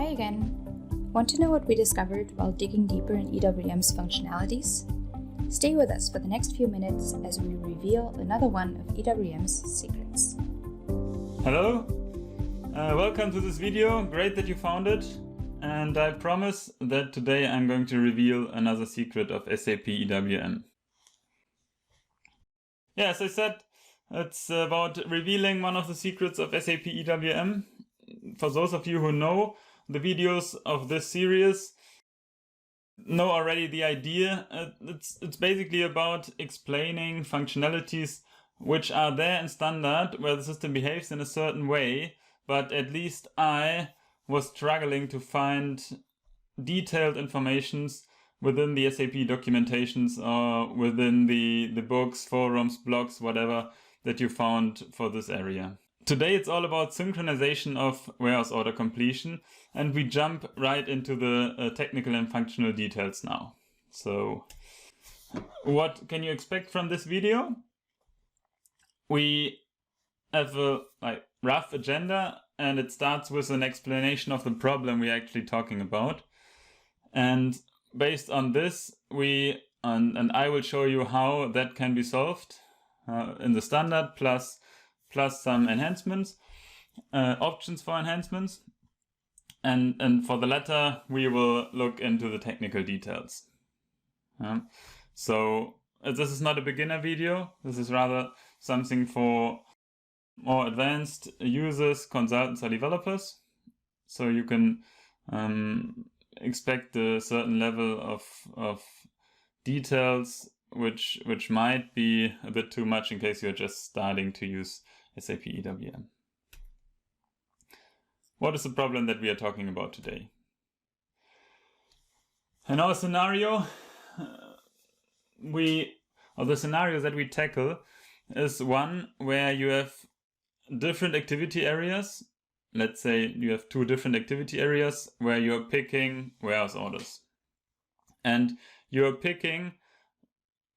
again. Want to know what we discovered while digging deeper in EWM's functionalities? Stay with us for the next few minutes as we reveal another one of EWM's secrets. Hello, welcome to this video. Great that you found it. And I promise that today I'm going to reveal another secret of SAP EWM. Yeah, as I said, it's about revealing one of the secrets of SAP EWM. For those of you who know the videos of this series, know already the idea. It's basically about explaining functionalities which are there in standard, where the system behaves in a certain way, but at least I was struggling to find detailed informations within the SAP documentations or within the books, forums, blogs, whatever that you found for this area. Today it's all about synchronization of warehouse order completion, and we jump right into the technical and functional details now. So what can you expect from this video? We have a rough agenda, and it starts with an explanation of the problem we're actually talking about. And based on this, and I will show you how that can be solved in the standard, plus some enhancements, options for enhancements. And for the latter, we will look into the technical details. So this is not a beginner video. This is rather something for more advanced users, consultants, or developers. So you can expect a certain level of details which might be a bit too much in case you're just starting to use SAP EWM. What is the problem that we are talking about today? In our scenario, the scenario that we tackle is one where you have different activity areas. Let's say you have two different activity areas where you're picking warehouse orders. And you're picking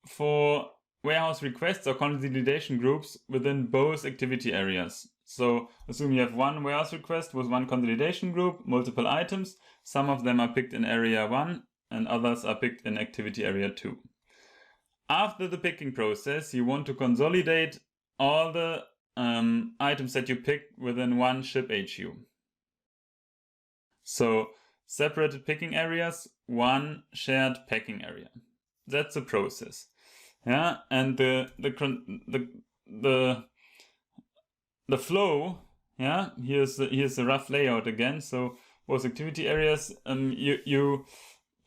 for warehouse requests or consolidation groups within both activity areas. So assume you have one warehouse request with one consolidation group, multiple items. Some of them are picked in area 1 and others are picked in activity area 2. After the picking process, you want to consolidate all the items that you picked within one ship HU. So separated picking areas, one shared packing area. That's the process. Yeah, and the flow. Yeah, here's the rough layout again. So both activity areas, you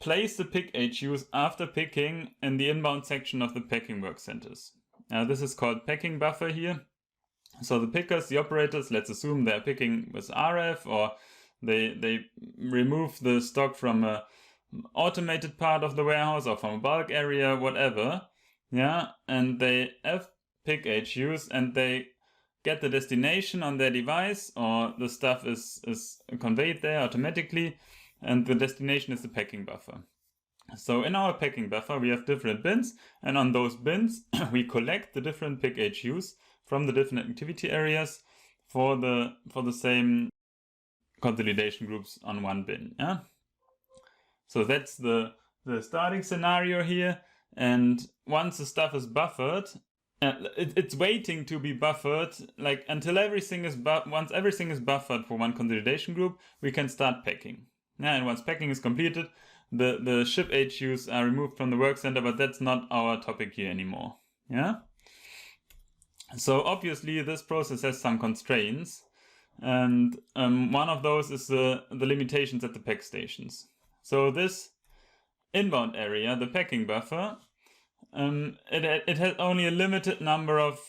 place the pick HUs after picking in the inbound section of the packing work centers. This is called packing buffer here. So the pickers, the operators, let's assume they're picking with RF, or they remove the stock from a automated part of the warehouse or from a bulk area, whatever. Yeah, and they have pick HUs and they get the destination on their device, or the stuff is conveyed there automatically, and the destination is the packing buffer. So in our packing buffer we have different bins, and on those bins we collect the different pick HUs from the different activity areas for the same consolidation groups on one bin. Yeah. So that's the starting scenario here. And once the stuff is buffered, it's waiting to be buffered, like until everything is once everything is buffered for one consolidation group, we can start packing. Yeah, and once packing is completed, the ship HUs are removed from the work center, but that's not our topic here anymore. Yeah. So obviously this process has some constraints, and one of those is the limitations at the pack stations. So this inbound area, the packing buffer, it has only a limited number of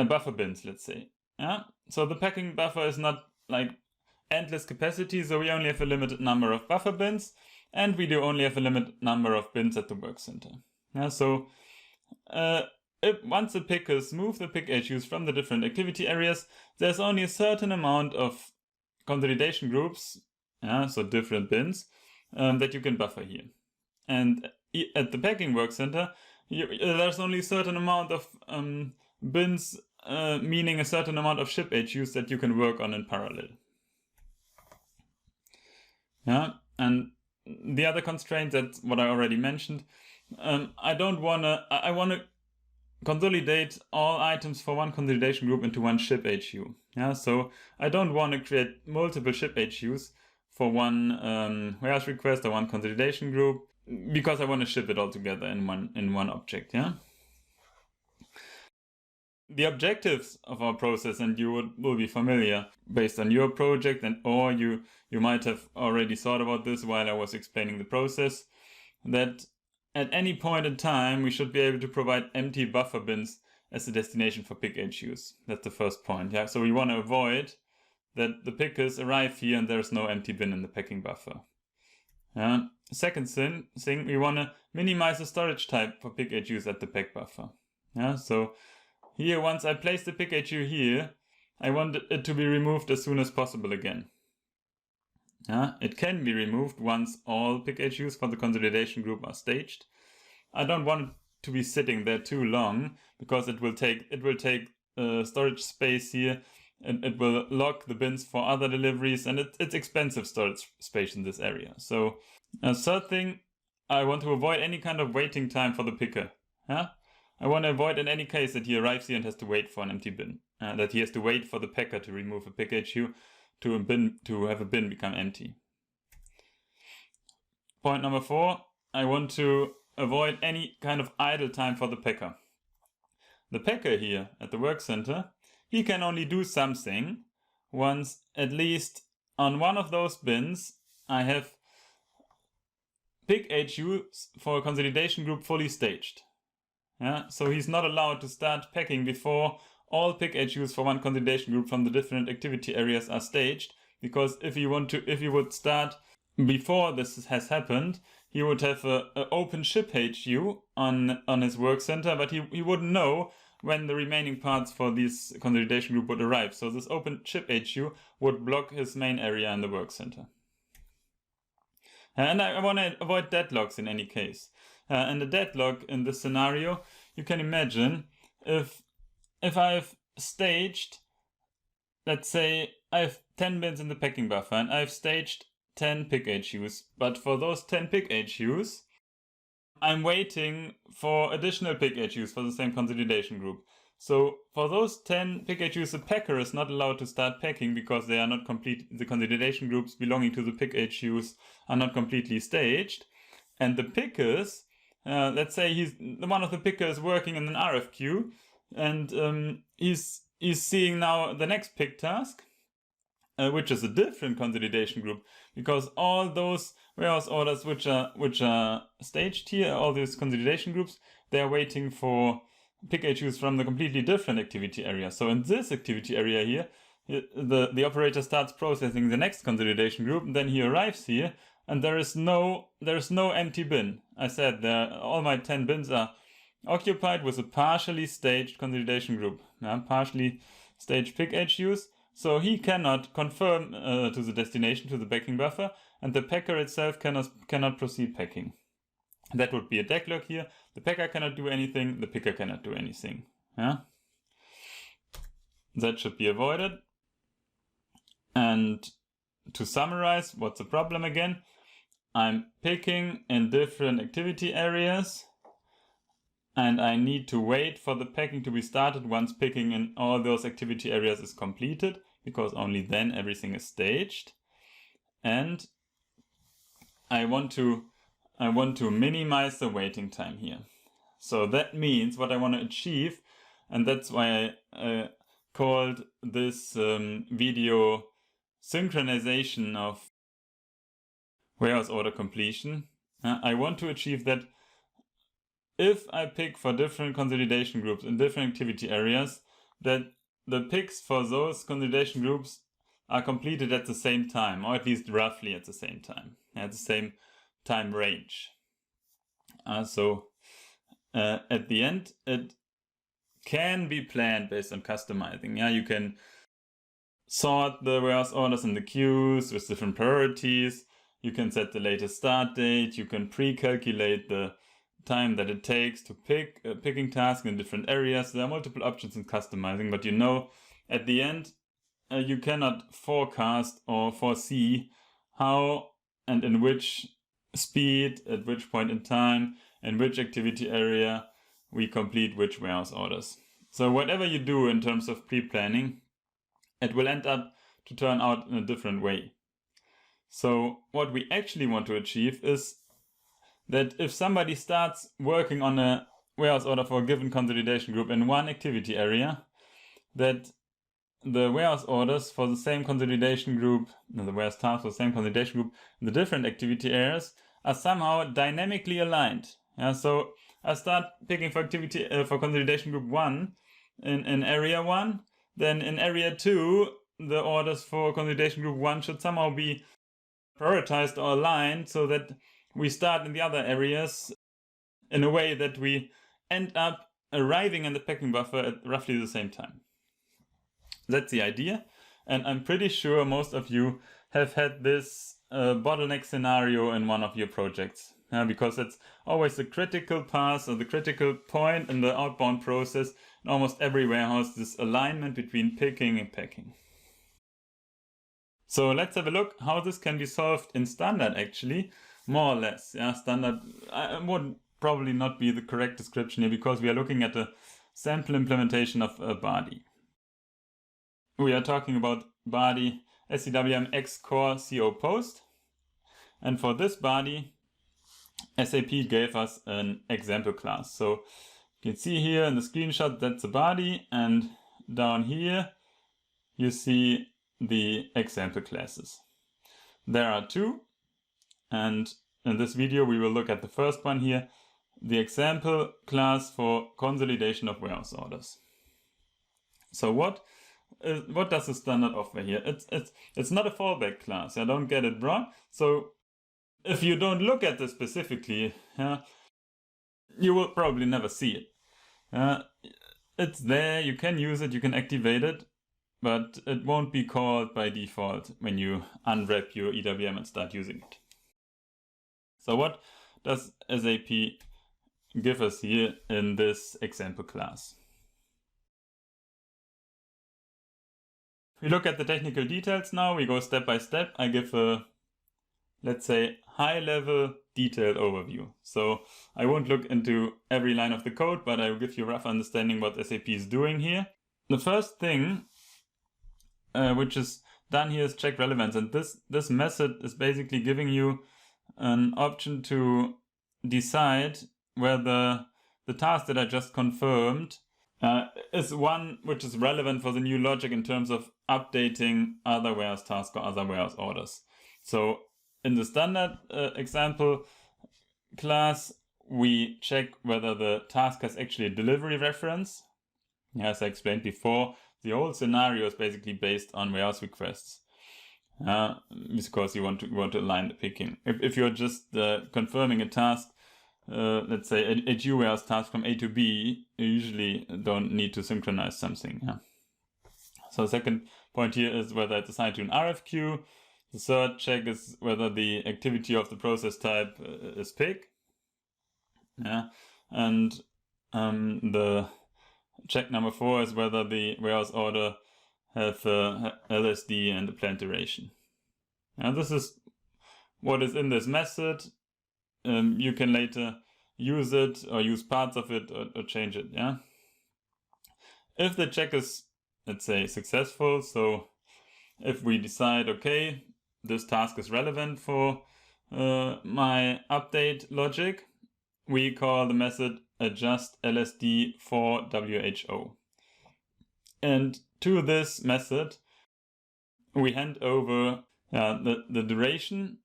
buffer bins, let's say. Yeah. So the packing buffer is not like endless capacity, so we only have a limited number of buffer bins, and we do only have a limited number of bins at the work center. Yeah. So once the pickers move the pick HUs from the different activity areas, there's only a certain amount of consolidation groups, so different bins, that you can buffer here. And at the packing work center, there's only a certain amount of bins, meaning a certain amount of ship HUs that you can work on in parallel. Yeah, and the other constraint, that's what I already mentioned. I want to consolidate all items for one consolidation group into one ship HU. Yeah, so I don't want to create multiple ship HUs for one warehouse request or one consolidation group, because I want to ship it all together in one object. Yeah. The objectives of our process, and you will be familiar based on your project, or you might have already thought about this while I was explaining the process, that at any point in time we should be able to provide empty buffer bins as the destination for pick HUs. That's the first point. Yeah, so we want to avoid that the pickers arrive here and there's no empty bin in the packing buffer. Second thing, we want to minimize the storage type for pick HUs at the pack buffer. Yeah, so here, once I place the pick HU here, I want it to be removed as soon as possible again. It can be removed once all pick HUs for the consolidation group are staged. I don't want it to be sitting there too long, because it will take storage space here, and it will lock the bins for other deliveries, and it's expensive storage space in this area. So third thing, I want to avoid any kind of waiting time for the picker. I want to avoid in any case that he arrives here and has to wait for an empty bin. That he has to wait for the packer to remove a pick HU to have a bin become empty. Point number 4, I want to avoid any kind of idle time for the packer. The packer here at the work center, he can only do something once at least on one of those bins I have pick HUs for a consolidation group fully staged. So he's not allowed to start packing before all pick HUs for one consolidation group from the different activity areas are staged, because if he would start before this has happened, he would have an open ship HU on his work center, but he wouldn't know when the remaining parts for this consolidation group would arrive. So this open ship HU would block his main area in the work center. And I want to avoid deadlocks in any case. And the deadlock in this scenario, you can imagine if I've staged, let's say I have 10 bins in the packing buffer and I've staged 10 pick HUs, but for those 10 pick HUs, I'm waiting for additional pick HUs for the same consolidation group. So for those 10 pick HUs, the packer is not allowed to start packing because they are not complete. The consolidation groups belonging to the pick HUs are not completely staged. And the pickers, let's say one of the pickers working in an RFQ, and he's seeing now the next pick task, which is a different consolidation group, because all those warehouse orders which are staged here, all these consolidation groups, they are waiting for pick HUs from the completely different activity area. So in this activity area here, the operator starts processing the next consolidation group, and then he arrives here, and there is no empty bin. I said all my 10 bins are occupied with a partially staged consolidation group, partially staged pick HUs. So he cannot confirm to the destination, to the packing buffer, and the packer itself cannot proceed packing. That would be a deadlock here. The packer cannot do anything, the picker cannot do anything. That should be avoided. And to summarize, what's the problem again? I'm picking in different activity areas, and I need to wait for the packing to be started once picking in all those activity areas is completed, because only then everything is staged. And I want to minimize the waiting time here. So that means what I want to achieve, and that's why I called this video Synchronization of warehouse order completion. I want to achieve that if I pick for different consolidation groups in different activity areas, that the picks for those consolidation groups are completed at the same time, or at least roughly at the same time, at the same time range. So at the end, it can be planned based on customizing. You can sort the warehouse orders in the queues with different priorities. You can set the latest start date. You can pre-calculate the time that it takes to pick a picking task in different areas. There are multiple options in customizing, but at the end, you cannot forecast or foresee how and in which speed, at which point in time, in which activity area we complete which warehouse orders. So whatever you do in terms of pre-planning, it will end up to turn out in a different way. So what we actually want to achieve is that if somebody starts working on a warehouse order for a given consolidation group in one activity area, that the warehouse orders for the same consolidation group, the warehouse tasks for the same consolidation group in the different activity areas are somehow dynamically aligned. So I start picking for activity for consolidation group 1 in area 1, then in area 2 the orders for consolidation group 1 should somehow be prioritized or aligned so that we start in the other areas in a way that we end up arriving in the packing buffer at roughly the same time. That's the idea, and I'm pretty sure most of you have had this bottleneck scenario in one of your projects, because it's always the critical path or the critical point in the outbound process in almost every warehouse, this alignment between picking and packing. So let's have a look how this can be solved in standard actually, more or less. Standard would probably not be the correct description here because we are looking at a sample implementation of a body. We are talking about body SAP EWM X Core CO Post, and for this body SAP gave us an example class. So you can see here in the screenshot that's the body, and down here you see the example classes. There are two, and in this video we will look at the first one here, the example class for consolidation of warehouse orders. So what does the standard offer here? It's not a fallback class. Don't get it wrong. So if you don't look at this specifically, you will probably never see it. It's there. You can use it. You can activate it, but it won't be called by default when you unwrap your EWM and start using it. So what does SAP give us here in this example class? We look at the technical details now. We go step by step. I give a, let's say, high-level detailed overview. So I won't look into every line of the code, but I will give you a rough understanding what SAP is doing here. The first thing which is done here is check relevance, and this method is basically giving you an option to decide whether the task that I just confirmed is one which is relevant for the new logic in terms of updating other warehouse tasks or other warehouse orders. So in the standard example class, we check whether the task has actually a delivery reference. As I explained before, the whole scenario is basically based on warehouse requests, because you want to align the picking. If you're just confirming a task, let's say a due warehouse task from A to B, you usually don't need to synchronize something. So the second point here is whether it's assigned to an RFQ. The third check is whether the activity of the process type is pick. And the check number 4 is whether the warehouse order has LSD and the planned duration. This is what is in this method. You can later use it or use parts of it or change it. If the check is, let's say, successful, so if we decide, okay, this task is relevant for my update logic, we call the method adjust LSD for WHO. And to this method, we hand over the duration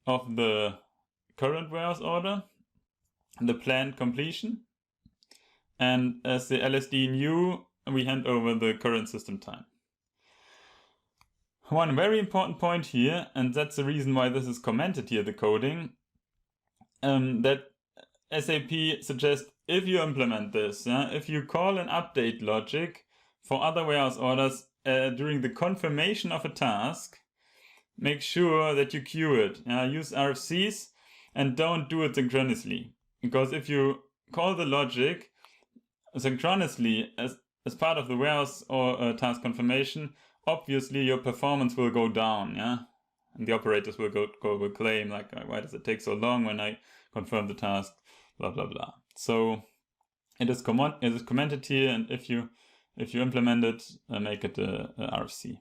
of the current warehouse order, the planned completion, and as the LSD new, we hand over the current system time. One very important point here, and that's the reason why this is commented here, the coding, that SAP suggests if you implement this, if you call an update logic for other warehouse orders during the confirmation of a task, make sure that you queue it. Use RFCs and don't do it synchronously. Because if you call the logic synchronously as part of the warehouse or task confirmation, obviously your performance will go down. And the operators will claim, like, why does it take so long when I confirm the task, blah, blah, blah. So it is commented here, and if you implement it, make it a RFC.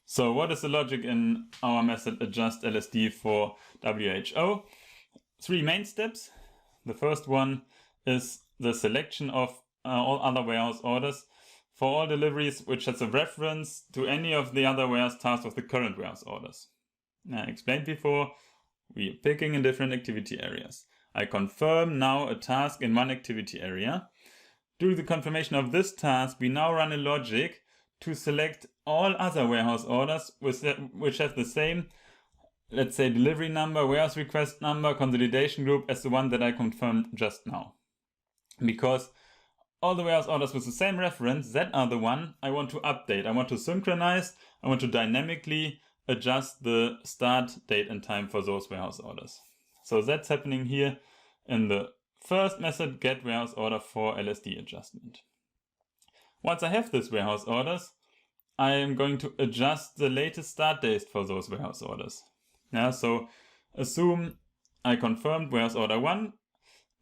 So what is the logic in our method adjust LSD for WHO? 3 main steps. The first one is the selection of all other warehouse orders for all deliveries which has a reference to any of the other warehouse tasks of the current warehouse orders. Now, I explained before, we are picking in different activity areas. I confirm now a task in one activity area. During the confirmation of this task, we now run a logic to select all other warehouse orders which have the same, let's say, delivery number, warehouse request number, consolidation group as the one that I confirmed just now. Because all the warehouse orders with the same reference, that are the one I want to update. I want to synchronize. I want to dynamically adjust the start date and time for those warehouse orders. So that's happening here in the first method, get warehouse order for LSD adjustment. Once I have these warehouse orders, I am going to adjust the latest start date for those warehouse orders. Yeah, so assume I confirmed warehouse order 1,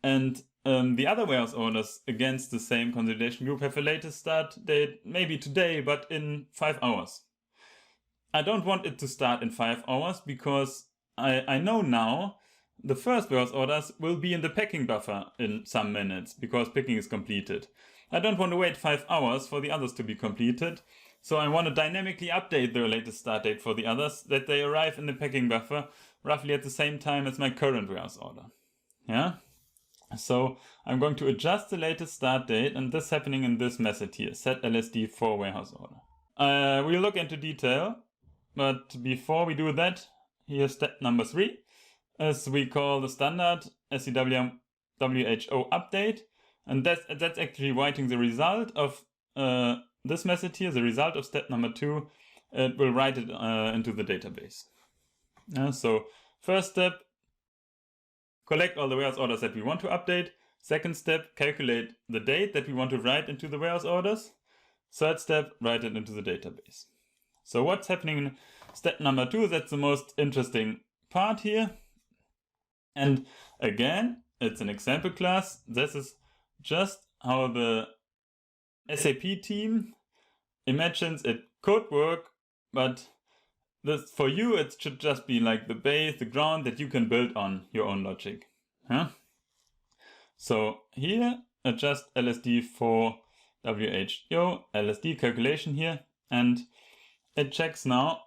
and the other warehouse orders against the same consolidation group have a latest start date, maybe today, but in 5 hours. I don't want it to start in 5 hours because I know now the first warehouse orders will be in the packing buffer in some minutes because picking is completed. I don't want to wait 5 hours for the others to be completed, so I want to dynamically update the latest start date for the others that they arrive in the packing buffer roughly at the same time as my current warehouse order. Yeah? So I'm going to adjust the latest start date, and this is happening in this method here, set LSD for warehouse order. We'll look into detail, but before we do that, here's step number 3, as we call the standard SAP EWM WHO update, and that's actually writing the result of this method here, the result of step number 2. It will write it into the database. So first step, collect all the warehouse orders that we want to update. Second step, calculate the date that we want to write into the warehouse orders. Third step, write it into the database. So what's happening in step number 2? That's the most interesting part here. And again, it's an example class. This is just how the SAP team imagines it could work, but this, for you, it should just be like the base, the ground that you can build on your own logic. Huh? So here, adjust LSD for WHO, LSD calculation here, and it checks now.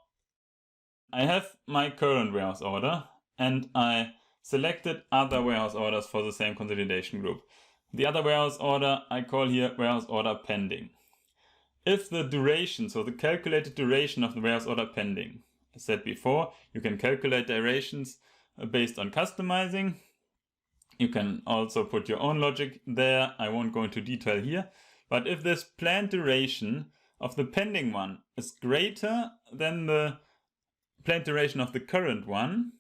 I have my current warehouse order, and I selected other warehouse orders for the same consolidation group. The other warehouse order I call here warehouse order pending. If the duration, so the calculated duration of the warehouse order pending, as said before, you can calculate durations based on customizing. You can also put your own logic there. I won't go into detail here. But if this planned duration of the pending one is greater than the planned duration of the current one,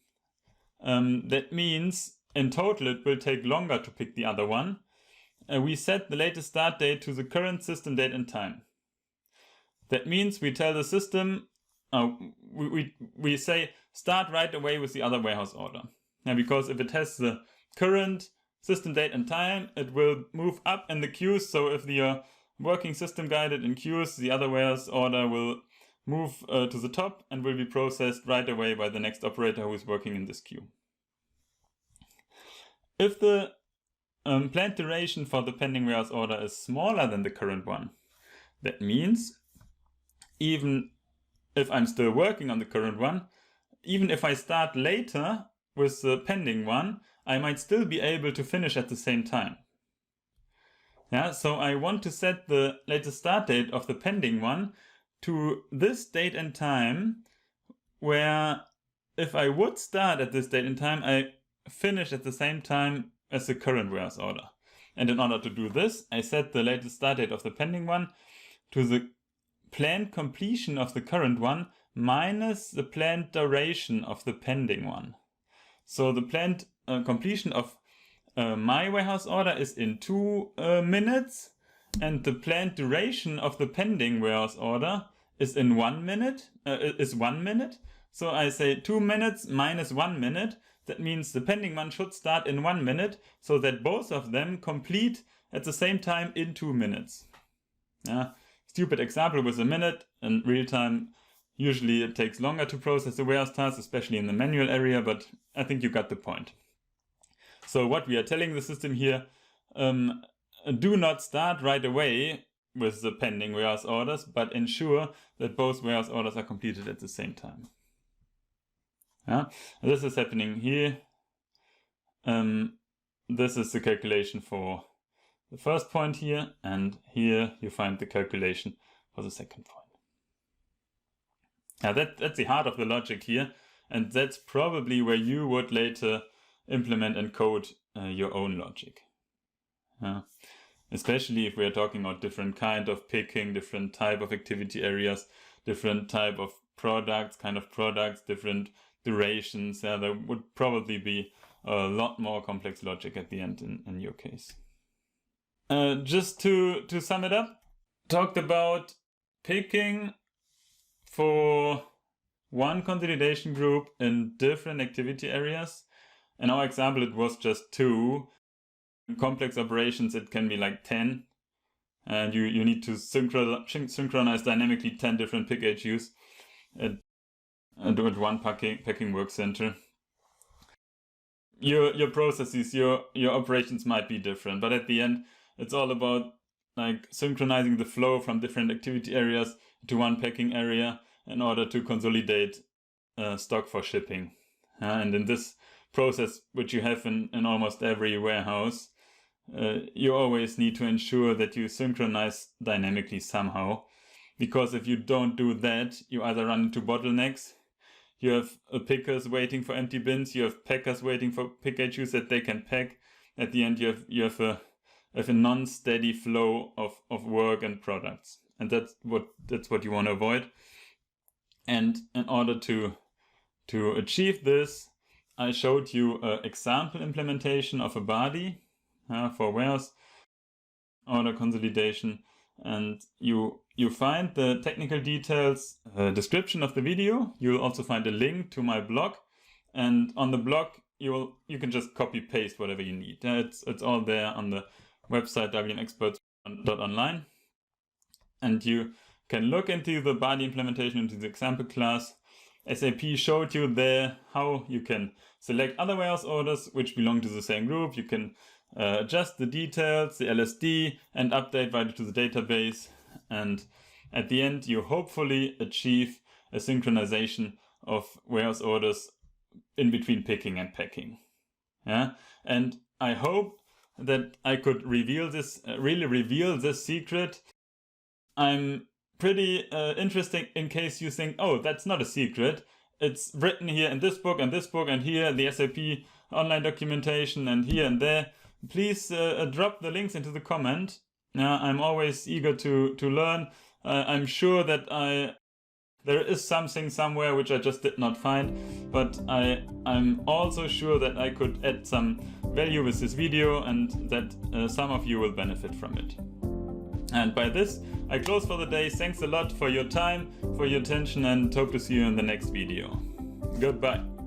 that means in total it will take longer to pick the other one. We set the latest start date to the current system date and time. That means we tell the system, we say start right away with the other warehouse order. Now, because if it has the current system date and time, it will move up in the queues. So if you're working system guided in queues, the other warehouse order will move to the top and will be processed right away by the next operator who is working in this queue. If the planned duration for the pending warehouse order is smaller than the current one, that means even if I'm still working on the current one, even if I start later with the pending one, I might still be able to finish at the same time. Yeah, so I want to set the latest start date of the pending one to this date and time, where if I would start at this date and time, I finish at the same time as the current warehouse order. And in order to do this, I set the latest start date of the pending one to the planned completion of the current one minus the planned duration of the pending one. So the planned completion of my warehouse order is in 2 minutes, and the planned duration of the pending warehouse order is in 1 minute, is 1 minute. So I say 2 minutes minus 1 minute. That means the pending one should start in 1 minute so that both of them complete at the same time in 2 minutes. Yeah, stupid example with a minute. In real time, usually it takes longer to process the warehouse task, especially in the manual area, but I think you got the point. So what we are telling the system here, do not start right away with the pending warehouse orders, but ensure that both warehouse orders are completed at the same time. Yeah, this is happening here. This is the calculation for the first point here, and here you find the calculation for the second point. Now that's the heart of the logic here, and that's probably where you would later implement and code your own logic. Especially if we are talking about different kind of picking, different type of activity areas, different type of products, different durations. Yeah, there would probably be a lot more complex logic at the end in your case. Just to sum it up, talked about picking for one consolidation group in different activity areas. In our example, it was just 2. In complex operations, it can be like 10. And you need to synchronize dynamically 10 different pick HUs at one packing work center. Your processes, your operations might be different, but at the end, it's all about like synchronizing the flow from different activity areas to one packing area in order to consolidate stock for shipping. And in this process, which you have in almost every warehouse, you always need to ensure that you synchronize dynamically somehow, because if you don't do that, you either run into bottlenecks. You have pickers waiting for empty bins. You have packers waiting for pick HUs that they can pack. At the end, you have a non-steady flow of work and products, and that's what you want to avoid. And in order to achieve this, I showed you an example implementation of a body for warehouse order consolidation, and you find the technical details, description of the video. You'll also find a link to my blog, and on the blog you can just copy paste whatever you need. It's all there on the website WMexperts.online, and you can look into the body implementation, into the example class. SAP showed you there how you can select other warehouse orders which belong to the same group. You can adjust the details, the LSD, and update right to the database. And at the end, you hopefully achieve a synchronization of warehouse orders in between picking and packing. Yeah, and I hope that I could reveal this, really reveal this secret. I'm pretty interesting in case you think, oh, that's not a secret. It's written here in this book, and here the SAP online documentation, and here and there. Please drop the links into the comment. I'm always eager to learn. I'm sure that there is something somewhere which I just did not find, but I'm also sure that I could add some value with this video, and that some of you will benefit from it. And by this, I close for the day. Thanks a lot for your time, for your attention, and hope to see you in the next video. Goodbye.